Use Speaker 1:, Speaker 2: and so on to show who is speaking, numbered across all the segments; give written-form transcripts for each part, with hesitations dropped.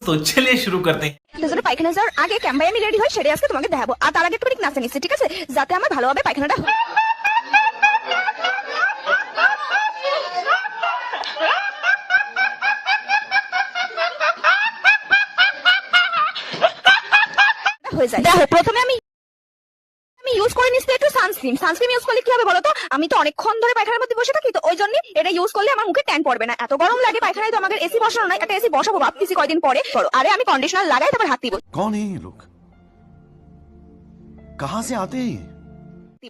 Speaker 1: तो चलिए शुरू करते हैं।
Speaker 2: দুজনে পায়খানা যাওয়ার আগে ক্যাম্বাই আমি রেডি হই, সেরে আজকে তোমাকে দেখাবো। আর তার আগে একটু নাচতে নিচ্ছি, ঠিক আছে, যাতে আমার ভালোভাবে পায়খানাটা হয়ে যায়। দেখো প্রথমে আমি ইউজ করে নিচ্ছি একটু সানস্ক্রিন ইউজ করলে কি হবে বলো তো, আমি তো অনেকক্ষণ ধরে পায়খানার মধ্যে বসে থাকি, তো ওই জন্য এটা ইউজ করলে আমার মুখে ট্যান পড়বে না। এত গরম লাগে পায়খানায়, তো আমাদের এসি বসানো নাই, একটা এসি বসাবো ভাবতেছি কয়দিন পরে। আরে আমি কন্ডিশনার লাগাই তারপর হাত দিব।
Speaker 3: कौन है ये लोग कहां से आते हैं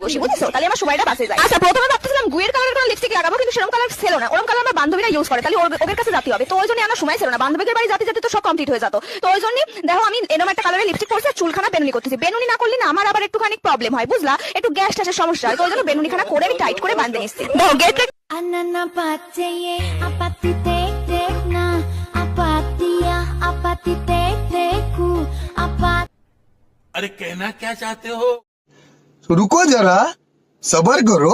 Speaker 2: বুঝেছো, তাহলে আমার সময়টা বাঁচে যায়। আচ্ছা প্রথমে ভাবতেছিলাম গুয়ের কালারের কোনো লিপস্টিক লাগাবো, কিন্তু সেরকম কালার ছিল না। ওরকম কালার আমার বান্ধবীরা ইউজ করে, তাহলে ওদের কাছে যেতে হবে, তো ওই জন্য আমার সময় ছিল না। বান্ধবীদের বাড়ি যেতে যেতে তো সব কমপ্লিট হয়ে যেত, তো ওই জন্য দেখো আমি এরকম একটা কালারের লিপস্টিক পরছি, চুলখানা বেনুনি করতেছি। বেনুনি না করলে না আমার আবার একটুখানি প্রবলেম হয়, বুঝলা, একটু গ্যাস ট্যাসের সমস্যা হয়, তো ওই জন্য বেনুনি খানা করে আমি টাইট করে বাঁধতে নিচ্ছি।
Speaker 4: Anana pateye apati tek tek na apatia apati tek tek ku apat
Speaker 1: अरे कहना क्या चाहते हो?
Speaker 5: रुको जरा सबर करो,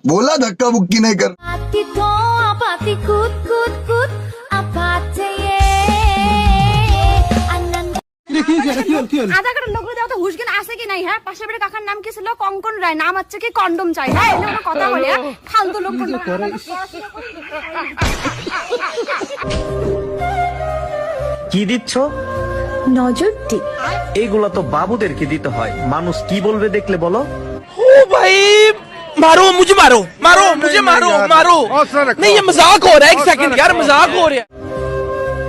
Speaker 5: बोला धक्का मुक्की नहीं कर।
Speaker 4: apati to apati kut kut kut apateye anana
Speaker 2: আধার কার্ডের লোক দেওয়া তো হুশজ্ঞান আছে কি নাই? হ্যাঁ, পাশের বাড়ির কাকার নাম কি ছিল? কঙ্কন রায়। নাম হচ্ছে কি কন্ডম চাই। হ্যাঁ, এগুলো কোনো কথা বলে ফালতু লোক।
Speaker 6: কি দিচ্ছ?
Speaker 2: নজর টিপ।
Speaker 6: এগুলা তো বাবুদেরকে দিতে হয়, মানুষ কি বলবে দেখলে বলো।
Speaker 7: ओ भाई मारो मुझे, मारो मारो मुझे, मारो मारो। नहीं ये मजाक हो रहा है, एक सेकंड यार, मजाक हो रहा है।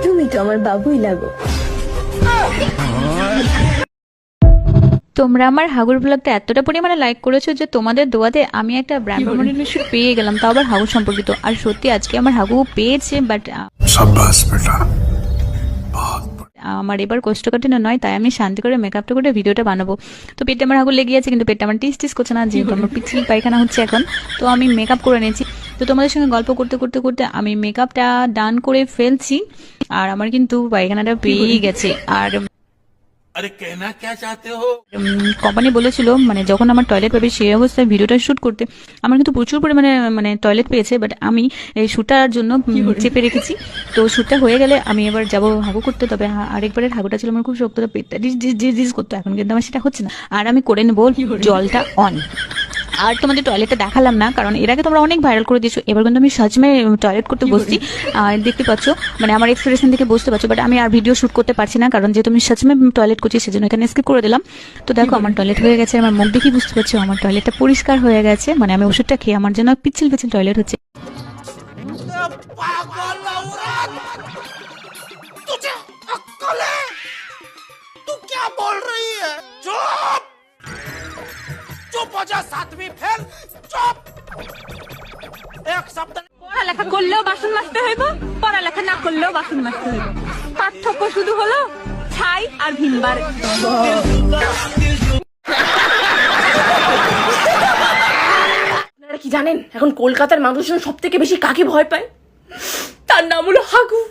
Speaker 2: তুমি তো আমার বাবুই লাগো।
Speaker 8: তোমরা আমার হাগুর ব্লগটা এতটা পরিমাণে লাইক করেছো যে তোমাদের দোয়াতে আমি একটা ব্র্যান্ড প্রমোশন পেয়ে গেলাম, তাও আবার হাগু সম্পর্কিত। আর সত্যি আজকে আমার হাগু পেয়েছে, বাট আমার এবার কোষ্ঠকাঠিন্য নয়, তাই আমি শান্তি করে মেকআপটা করে ভিডিওটা বানাবো। তো পেটে আমার হাগু লেগে আছে, কিন্তু পেটটা আমার টিস টিস করছে না, যেহেতু আমার পিছল পায়খানা হচ্ছে এখন। তো আমি মেকআপ করে নিয়েছি, তো তোমাদের সঙ্গে গল্প করতে করতে করতে আমি মেকআপটা ডান করে ফেলছি। আর আমার কিন্তু পায়খানাটা পেয়েই গেছে। আর
Speaker 1: अरे कहना क्या चाहते हो?
Speaker 8: কোম্পানি বলেছিল মানে যখন আমার টয়লেট পাবে সেই অবস্থায় ভিডিওটা শুট করতে। আমার কিন্তু প্রচুর পরিমাণে মানে টয়লেট পেয়েছে, বাট আমি এই শ্যুটটার জন্য চেপে রেখেছি। তো শ্যুটটা হয়ে গেলে আমি এবার যাবো হাগু করতে। তবে আরেকবারের হাগুটা ছিল আমার খুব শক্ত, তো পেটটা ডিস ডিস ডিস ডিস করতো, এখন কিন্তু আমার সেটা হচ্ছে না। আর আমি করে নেবো জলটা অন। আর তোমাদের টয়লেটটা দেখালাম না, কারণ এর আগে তোমরা অনেক ভাইরাল করে দিয়েছো। এবার কিন্তু আমি সজমে টয়লেট করতে বসছি, দেখতে পাচ্ছ, মানে আমার এক্সপ্রেশন থেকে বুঝতে পারছো। বাট আমি আর ভিডিও শুট করতে পারছি না, কারণ যেহেতু আমি সজমে টয়লেট করছি সেজন্য এখানে স্কিপ করে দিলাম। তো দেখো আমার টয়লেট হয়ে গেছে, আমার মুখ দেখি বুঝতে পারছো আমার টয়লেটটা পরিষ্কার হয়ে গেছে। মানে আমি ওষুধটা খেয়ে আমার জন্য পিচ্ছিল পিচ্ছিল টয়লেট হচ্ছে।
Speaker 7: तुझे अक्कल है? तू क्या बोल रही है? चुप चुप हो जा, सातवीं फेल, चुप। एक शब्द
Speaker 2: পড়ালেখা করলেও বাসন মাজতে হইব, পড়ালেখা না করলেও বাসন মাজতে হইব। পার্থক্য শুধু হলো ছাই আর ভিমবার। আপনারা কি জানেন এখন কলকাতার মানুষজন সব থেকে বেশি কাকে ভয় পায়? তার নাম হলো হাগু।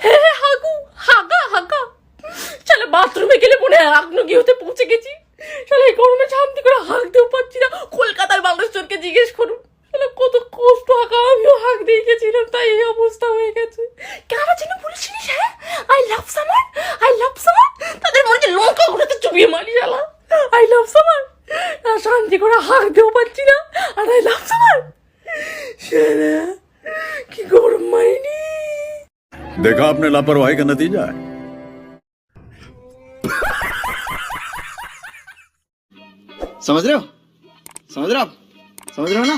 Speaker 2: হ্যাঁ হাগু, হাগা হাগা। চলো বাথরুমে গেলে মনে হয় আগ্নেয়গিরিতে পৌঁছে গেছি। চলো এই গরমে শান্তি করে হাঁকতেও পারছি না। কলকাতার মানুষজনকে জিজ্ঞেস করুন, চলো কত কষ্ট হাঁকা, আমিও হাঁক দিয়ে গেছিলাম, তাই এই অবস্থা হয়ে গেছে। কেন যেন বলেছিলিস? হ্যাঁ I love summer, I love summer. তাদের মনে হচ্ছে লঙ্কা গুলোতে চুপিয়ে মারি শালা। আই লাভ সামার, না শান্তি করে হাঁকতেও পারছি না, আর আই লাভ সামার। শালা কি গরম মাইনি।
Speaker 3: देखा आपने लापरवाही का नतीजा है।
Speaker 5: समझ रहे हो, समझ रहे हो आप, समझ रहे हो ना?